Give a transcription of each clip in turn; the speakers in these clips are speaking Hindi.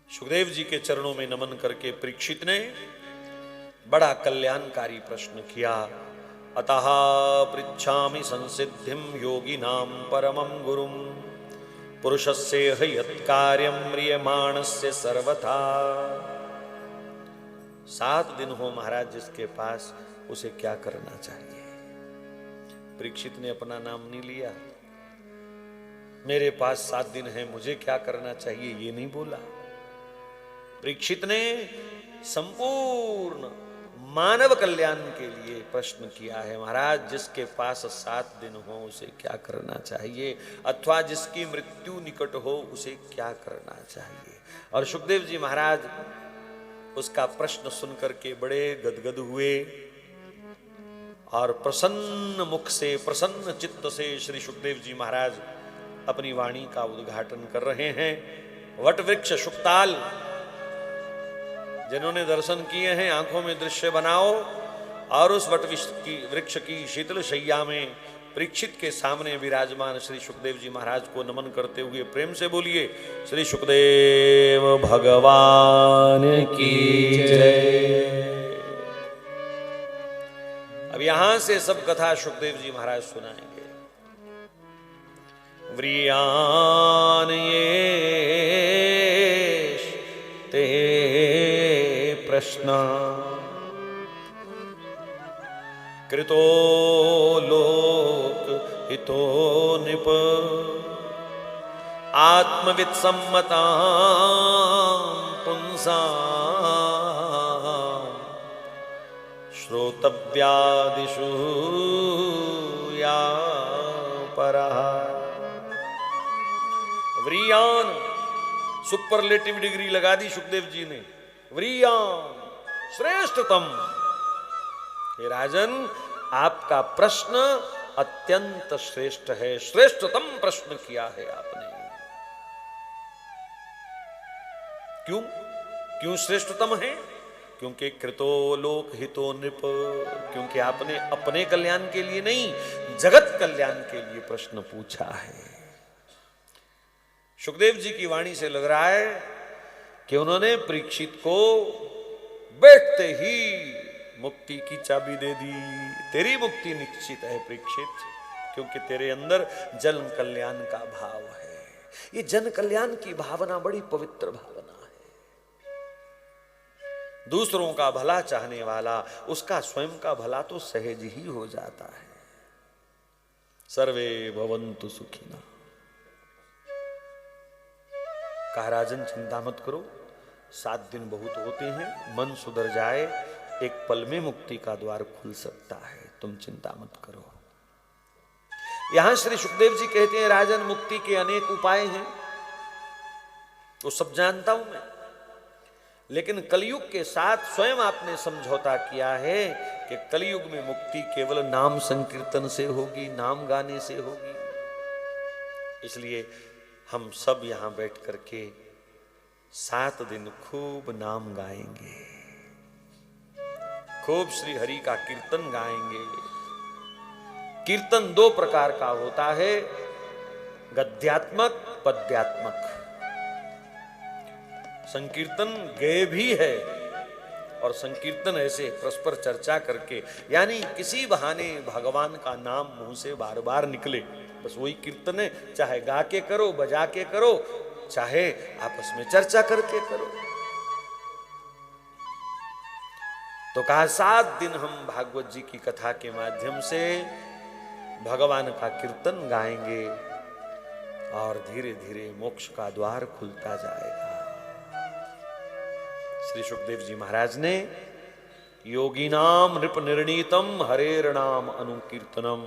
सुखदेव जी के चरणों में नमन करके परीक्षित ने बड़ा कल्याणकारी प्रश्न किया। अतः पृच्छामि संसिद्धिं योगिनां परमं गुरुं पुरुषस्य यत्कार्यं म्रियमाणस्य सर्वथा। 7 दिन हो महाराज जिसके पास, उसे क्या करना चाहिए? परीक्षित ने अपना नाम नहीं लिया। मेरे पास 7 दिन है, मुझे क्या करना चाहिए, ये नहीं बोला। परीक्षित ने संपूर्ण मानव कल्याण के लिए प्रश्न किया है। महाराज जिसके पास 7 दिन हो उसे क्या करना चाहिए, अथवा जिसकी मृत्यु निकट हो उसे क्या करना चाहिए। और सुखदेव जी महाराज उसका प्रश्न सुनकर के बड़े गदगद हुए और प्रसन्न मुख से, प्रसन्न चित्त से श्री सुखदेव जी महाराज अपनी वाणी का उद्घाटन कर रहे हैं। वट वृक्ष शुक्ताल जिन्होंने दर्शन किए हैं, आंखों में दृश्य बनाओ और उस वट वृक्ष की शीतल शैया में परीक्षित के सामने विराजमान श्री सुखदेव जी महाराज को नमन करते हुए प्रेम से बोलिए, श्री सुखदेव भगवान की जय। अब यहां से सब कथा सुखदेव जी महाराज सुनाएंगे। व्रियान ये ते प्रश्न कृतो लोक हितो निप आत्मवित् सम्मता पुंसा श्रोतव्यादिषु या परः। व्रियान सुपरलेटिव डिग्री लगा दी सुखदेव जी ने। व्रियान श्रेष्ठतम। हे राजन, आपका प्रश्न अत्यंत श्रेष्ठ है, श्रेष्ठतम प्रश्न किया है आपने। क्यों क्यों श्रेष्ठतम है? क्योंकि कृतो लोक हितो नृप, क्योंकि आपने अपने कल्याण के लिए नहीं, जगत कल्याण के लिए प्रश्न पूछा है। सुखदेव जी की वाणी से लग रहा है कि उन्होंने परीक्षित को बैठते ही मुक्ति की चाबी दे दी। तेरी मुक्ति निश्चित है परीक्षित, क्योंकि तेरे अंदर जन कल्याण का भाव है। ये जन कल्याण की भावना बड़ी पवित्र भावना है। दूसरों का भला चाहने वाला, उसका स्वयं का भला तो सहज ही हो जाता है। सर्वे भवन्तु सुखिनः। कहा राजन चिंता मत करो, 7 दिन बहुत होते हैं, मन सुधर जाए, एक पल में मुक्ति का द्वार खुल सकता है, तुम चिंता मत करो। यहां श्री सुखदेव जी कहते हैं राजन मुक्ति के अनेक उपाय हैं, वो सब जानता हूं मैं, लेकिन कलयुग के साथ स्वयं आपने समझौता किया है कि कलयुग में मुक्ति केवल नाम संकीर्तन से होगी, नाम गाने से होगी। इसलिए हम सब यहां बैठ करके 7 दिन खूब नाम गाएंगे, खूब श्री हरि का कीर्तन गाएंगे। कीर्तन 2 प्रकार का होता है, गद्यात्मक, पद्यात्मक। संकीर्तन गेय भी है और संकीर्तन ऐसे परस्पर चर्चा करके, यानी किसी बहाने भगवान का नाम मुंह से बार बार निकले, बस वही कीर्तन है। चाहे गा के करो, बजा के करो, चाहे आपस में चर्चा करके करो। तो कहा 7 दिन हम भागवत जी की कथा के माध्यम से भगवान का कीर्तन गाएंगे और धीरे धीरे मोक्ष का द्वार खुलता जाएगा। श्री सुखदेव जी महाराज ने योगिनाम नृप निर्णीतम हरेर्नाम अनुकीर्तनम,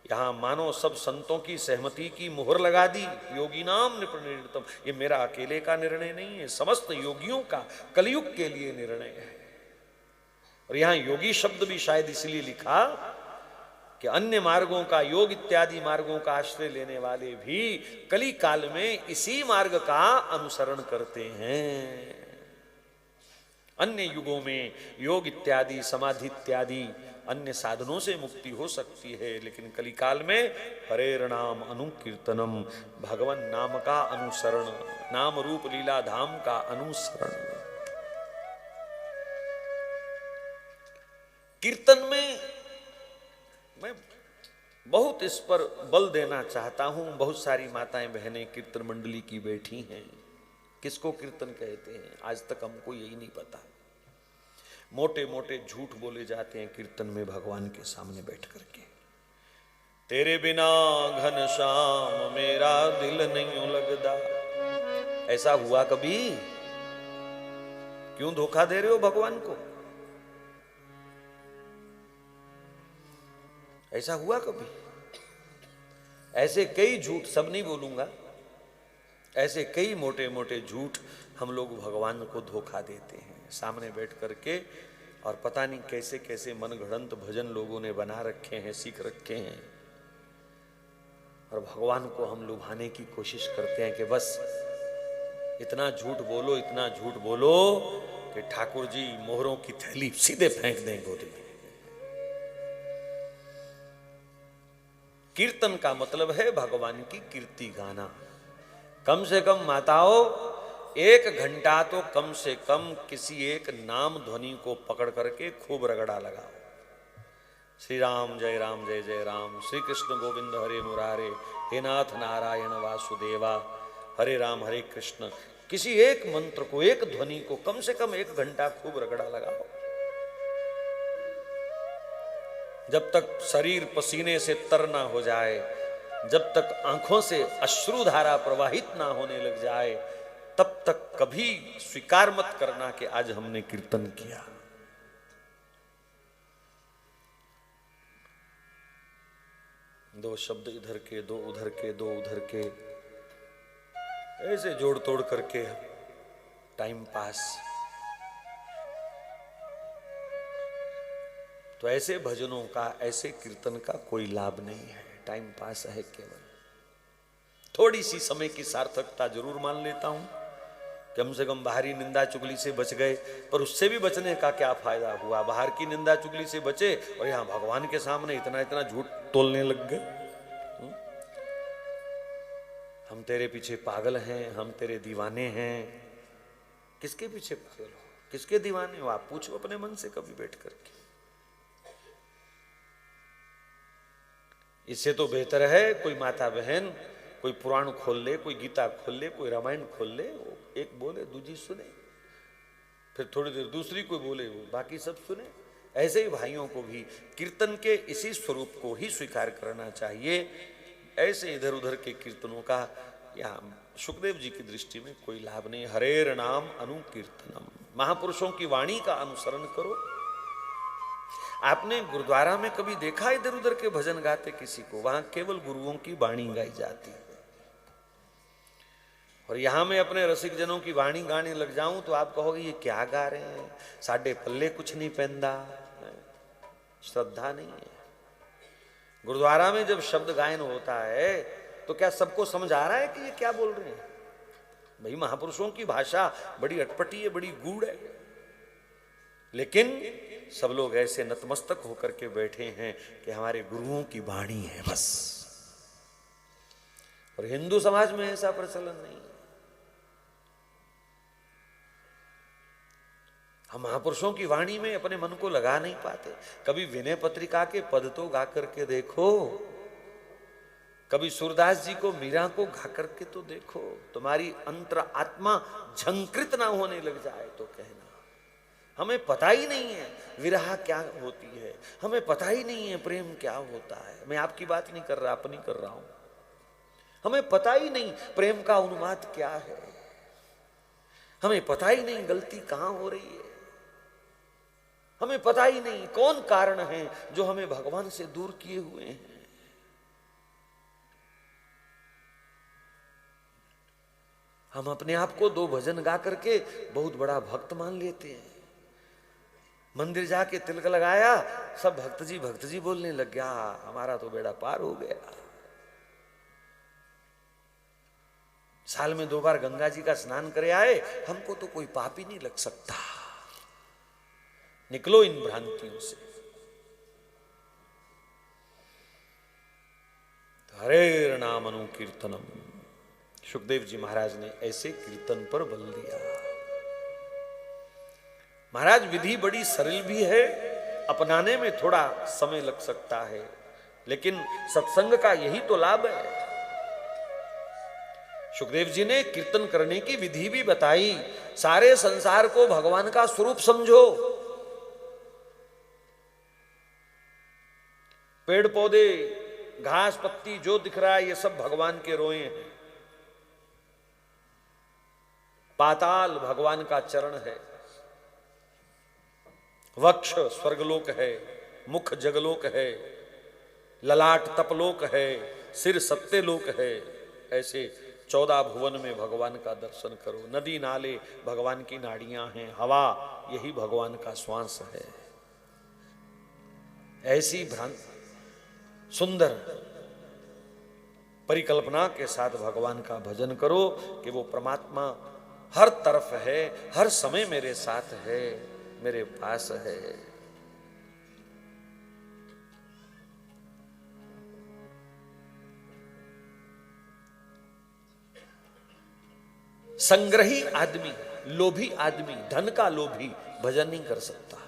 यहां मानो सब संतों की सहमति की मुहर लगा दी। योगिनाम नृप निर्णीतम, ये मेरा अकेले का निर्णय नहीं है, समस्त योगियों का कलयुग के लिए निर्णय है। और यहां योगी शब्द भी शायद इसलिए लिखा कि अन्य मार्गों का, योग इत्यादि मार्गों का आश्रय लेने वाले भी कली काल में इसी मार्ग का अनुसरण करते हैं। अन्य युगों में योग इत्यादि, समाधि इत्यादि अन्य साधनों से मुक्ति हो सकती है, लेकिन कलिकाल में हरेर्नाम अनुकीर्तनम, भगवान नाम का अनुसरण नाम रूप लीला धाम का अनुसरण। कीर्तन में मैं बहुत इस पर बल देना चाहता हूं। बहुत सारी माताएं बहनें कीर्तन मंडली की बैठी हैं। किसको कीर्तन कहते हैं आज तक हमको यही नहीं पता। मोटे मोटे झूठ बोले जाते हैं कीर्तन में भगवान के सामने बैठ करके। तेरे बिना घनश्याम मेरा दिल नहीं लगदा। ऐसा हुआ कभी? क्यों धोखा दे रहे हो भगवान को? ऐसा हुआ कभी? ऐसे कई झूठ, सब नहीं बोलूंगा, ऐसे कई मोटे मोटे झूठ हम लोग भगवान को धोखा देते हैं सामने बैठ करके। और पता नहीं कैसे कैसे मनगढ़ंत भजन लोगों ने बना रखे हैं, सीख रखे हैं, और भगवान को हम लुभाने की कोशिश करते हैं कि बस इतना झूठ बोलो, इतना झूठ बोलो कि ठाकुर जी मोहरों की थैली सीधे फेंक दें गोदी में। कीर्तन का मतलब है भगवान की कीर्ति गाना। कम से कम माताओं 1 घंटा तो कम से कम किसी एक नाम ध्वनि को पकड़ करके खूब रगड़ा लगाओ। श्री राम जय राम, श्री कृष्ण गोविंद हरे मुरारे, हे नाथ नारायण वासुदेवा, हरे राम हरे कृष्ण। किसी एक मंत्र को, एक ध्वनि को कम से कम 1 घंटा खूब रगड़ा लगाओ। जब तक शरीर पसीने से तर ना हो जाए, जब तक आंखों से अश्रुधारा प्रवाहित ना होने लग जाए, तब तक कभी स्वीकार मत करना कि आज हमने कीर्तन किया। दो शब्द इधर के, दो उधर के, दो उधर के, ऐसे जोड़ तोड़ करके टाइम पास। तो ऐसे भजनों का, ऐसे कीर्तन का कोई लाभ नहीं है, टाइम पास है केवल। थोड़ी सी समय की सार्थकता जरूर मान लेता हूं, कम से कम बाहरी निंदा चुगली से बच गए, पर उससे भी बचने का क्या फायदा हुआ? बाहर की निंदा चुगली से बचे और यहां भगवान के सामने इतना इतना झूठ तोलने लग गए। हम तेरे पीछे पागल हैं, हम तेरे दीवाने हैं। किसके पीछे पागल हो, किसके दीवाने हो? आप पूछो अपने मन से कभी बैठ करके। इससे तो बेहतर है कोई माता बहन कोई पुराण खोल ले, कोई गीता खोल ले, कोई रामायण खोल ले, एक बोले दूसरी सुने, फिर थोड़ी देर दूसरी कोई बोले, वो बाकी सब सुने। ऐसे ही भाइयों को भी कीर्तन के इसी स्वरूप को ही स्वीकार करना चाहिए। ऐसे इधर उधर के कीर्तनों का यहाँ सुखदेव जी की दृष्टि में कोई लाभ नहीं। हरेर नाम अनुकीर्तनम, महापुरुषों की वाणी का अनुसरण करो। आपने गुरुद्वारा में कभी देखा इधर उधर के भजन गाते किसी को? वहां केवल गुरुओं की वाणी गाई जाती है। और यहां मैं अपने रसिक जनों की वाणी गाने लग जाऊं तो आप कहोगे ये क्या गा रहे हैं, साडे पल्ले कुछ नहीं पहनदा, श्रद्धा नहीं है। गुरुद्वारा में जब शब्द गायन होता है तो क्या सबको समझ आ रहा है कि ये क्या बोल रहे हैं? भाई महापुरुषों की भाषा बड़ी अटपटी है, बड़ी गूढ़ है, लेकिन सब लोग ऐसे नतमस्तक होकर के बैठे हैं कि हमारे गुरुओं की वाणी है बस। और हिंदू समाज में ऐसा प्रचलन नहीं है। हम महापुरुषों की वाणी में अपने मन को लगा नहीं पाते। कभी विनय पत्रिका के पद तो गा करके देखो, कभी सूरदास जी को, मीरा को गा करके तो देखो। तुम्हारी अंतर आत्मा झंकृत ना होने लग जाए तो कहना। हमें पता ही नहीं है विरह क्या होती है, हमें पता ही नहीं है प्रेम क्या होता है। मैं आपकी बात नहीं कर रहा, अपनी कर रहा हूं। हमें पता ही नहीं प्रेम का उन्माद क्या है, हमें पता ही नहीं गलती कहां हो रही है, हमें पता ही नहीं कौन कारण है जो हमें भगवान से दूर किए हुए हैं। हम अपने आप को 2 भजन गा करके बहुत बड़ा भक्त मान लेते हैं। मंदिर जाके तिलक लगाया, सब भक्त जी बोलने लग गया, हमारा तो बेड़ा पार हो गया। साल में 2 बार गंगा जी का स्नान करे आए, हमको तो कोई पाप ही नहीं लग सकता। निकलो इन भ्रांतियों से। हरे नाम अनुकीर्तनम, सुखदेव जी महाराज ने ऐसे कीर्तन पर बल दिया। महाराज विधि बड़ी सरल भी है, अपनाने में थोड़ा समय लग सकता है, लेकिन सत्संग का यही तो लाभ है। सुखदेव जी ने कीर्तन करने की विधि भी बताई। सारे संसार को भगवान का स्वरूप समझो। पेड़ पौधे घास पत्ती जो दिख रहा है ये सब भगवान के रोए हैं। पाताल भगवान का चरण है, वक्ष स्वर्गलोक है, मुख जगलोक है, ललाट तपलोक है, सिर सत्यलोक है। ऐसे 14 भुवन में भगवान का दर्शन करो। नदी नाले भगवान की नाड़ियां हैं, हवा यही भगवान का श्वास है। ऐसी भ्रांत सुंदर परिकल्पना के साथ भगवान का भजन करो कि वो परमात्मा हर तरफ है, हर समय मेरे साथ है, मेरे पास है। संग्रही आदमी, लोभी आदमी, धन का लोभी भजन नहीं कर सकता।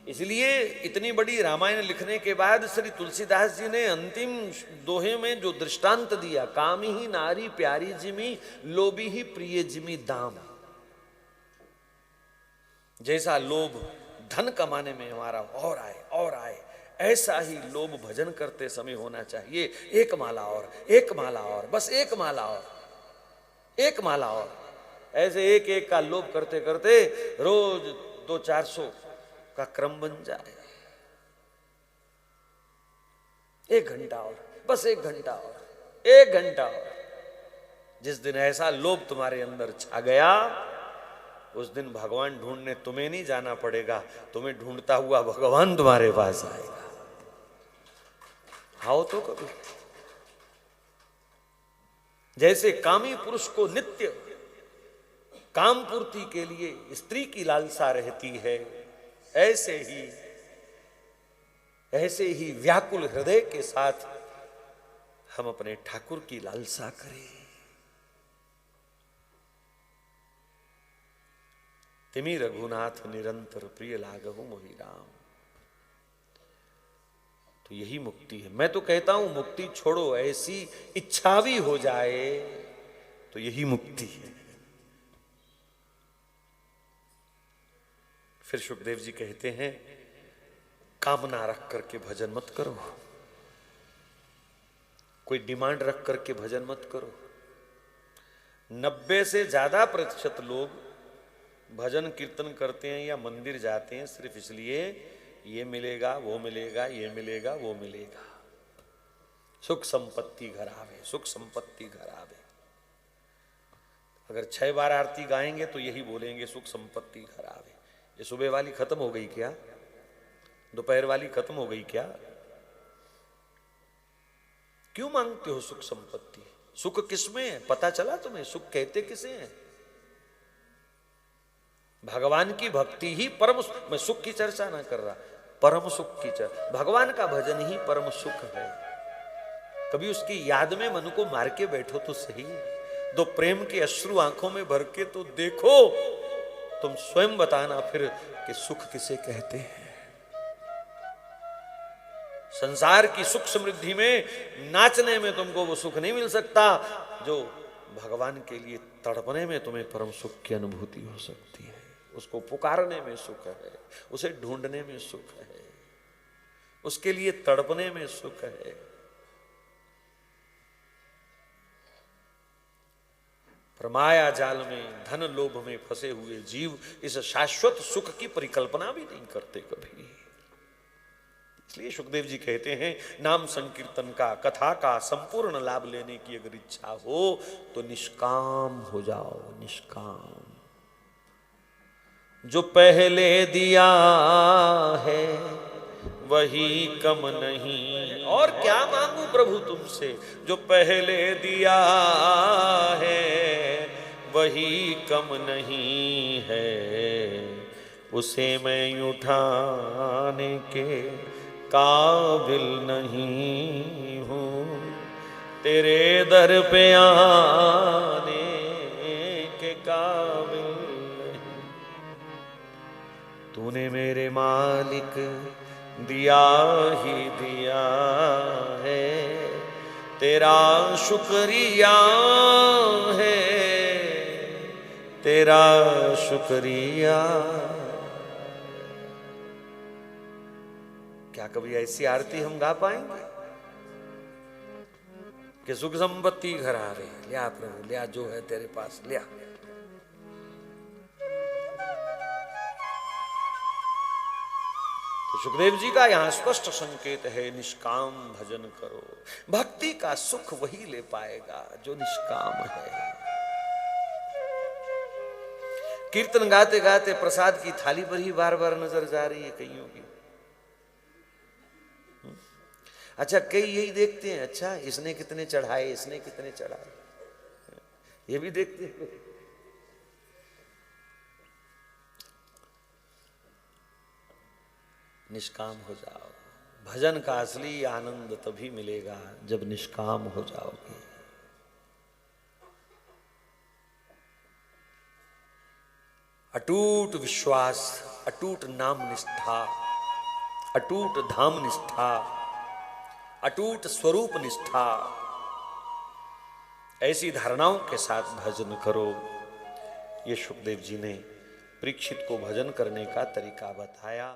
इसलिए इतनी बड़ी रामायण लिखने के बाद श्री तुलसीदास जी ने अंतिम दोहे में जो दृष्टांत दिया, काम ही नारी प्यारी जिमी, लोभी ही प्रिय जिमी दाम। जैसा लोभ धन कमाने में हमारा और आए और आए, ऐसा ही लोभ भजन करते समय होना चाहिए। एक माला और, एक माला और, बस एक माला और, एक माला और। ऐसे एक एक का लोभ करते करते रोज 200-400 का क्रम बन जाए। 1 घंटा और, बस 1 घंटा और, 1 घंटा और। जिस दिन ऐसा लोभ तुम्हारे अंदर छा गया, उस दिन भगवान ढूंढने तुम्हें नहीं जाना पड़ेगा, तुम्हें ढूंढता हुआ भगवान तुम्हारे पास आएगा। आओ तो कभी। जैसे कामी पुरुष को नित्य काम पूर्ति के लिए स्त्री की लालसा रहती है, ऐसे ही व्याकुल हृदय के साथ हम अपने ठाकुर की लालसा करें। तिमी रघुनाथ निरंतर प्रिय लागहु मोहि राम। तो यही मुक्ति है। मैं तो कहता हूं मुक्ति छोड़ो, ऐसी इच्छा भी हो जाए तो यही मुक्ति है। फिर सुखदेव जी कहते हैं, कामना रख करके भजन मत करो, कोई डिमांड रख करके भजन मत करो। 90 से ज्यादा % लोग भजन कीर्तन करते हैं या मंदिर जाते हैं सिर्फ इसलिए ये मिलेगा वो मिलेगा, ये मिलेगा वो मिलेगा, सुख संपत्ति घर आवे, सुख संपत्ति घर आवे। अगर 6 बार आरती गाएंगे तो यही बोलेंगे सुख संपत्ति घर आवे। ये सुबह वाली खत्म हो गई क्या? दोपहर वाली खत्म हो गई क्या? क्यों मांगते हो सुख संपत्ति? सुख किसमें है? पता चला तुम्हें? सुख कहते किसे हैं? भगवान की भक्ति ही परम। मैं सुख की चर्चा ना कर रहा, परम सुख की चर्चा। भगवान का भजन ही परम सुख है। कभी उसकी याद में मन को मार के बैठो तो सही, 2 प्रेम के अश्रु आंखों में भर के तो देखो, तुम स्वयं बताना फिर कि सुख किसे कहते हैं। संसार की सुख समृद्धि में, नाचने में तुमको वो सुख नहीं मिल सकता जो भगवान के लिए तड़पने में तुम्हें परम सुख की अनुभूति हो सकती है। उसको पुकारने में सुख है, उसे ढूंढने में सुख है, उसके लिए तड़पने में सुख है। पर माया जाल में, धन लोभ में फंसे हुए जीव इस शाश्वत सुख की परिकल्पना भी नहीं करते कभी। इसलिए सुखदेव जी कहते हैं, नाम संकीर्तन का, कथा का संपूर्ण लाभ लेने की अगर इच्छा हो तो निष्काम हो जाओ, निष्काम। जो पहले दिया है वही कम नहीं, और क्या मांगू प्रभु तुमसे? जो पहले दिया है वही कम नहीं है, उसे मैं उठाने के काबिल नहीं हूँ। तेरे दर पे आने के काबिल नहीं। तूने मेरे मालिक दिया ही दिया है, तेरा शुक्रिया है, तेरा शुक्रिया। क्या कभी ऐसी आरती हम गा पाएंगे कि सुख संपत्ति घर आ रही, लिया प्रभु लिया, जो है तेरे पास लिया। तो सुखदेव जी का यहां स्पष्ट संकेत है, निष्काम भजन करो। भक्ति का सुख वही ले पाएगा जो निष्काम है। कीर्तन गाते गाते प्रसाद की थाली पर ही बार बार नजर जा रही है कईयों की। अच्छा, कई यही देखते हैं, अच्छा इसने कितने चढ़ाए, इसने कितने चढ़ाए, ये भी देखते हैं। निष्काम हो जाओ। भजन का असली आनंद तभी मिलेगा जब निष्काम हो जाओगे। अटूट विश्वास, अटूट नाम निष्ठा, अटूट धाम निष्ठा, अटूट स्वरूप निष्ठा, ऐसी धारणाओं के साथ भजन करो। ये सुखदेव जी ने परीक्षित को भजन करने का तरीका बताया।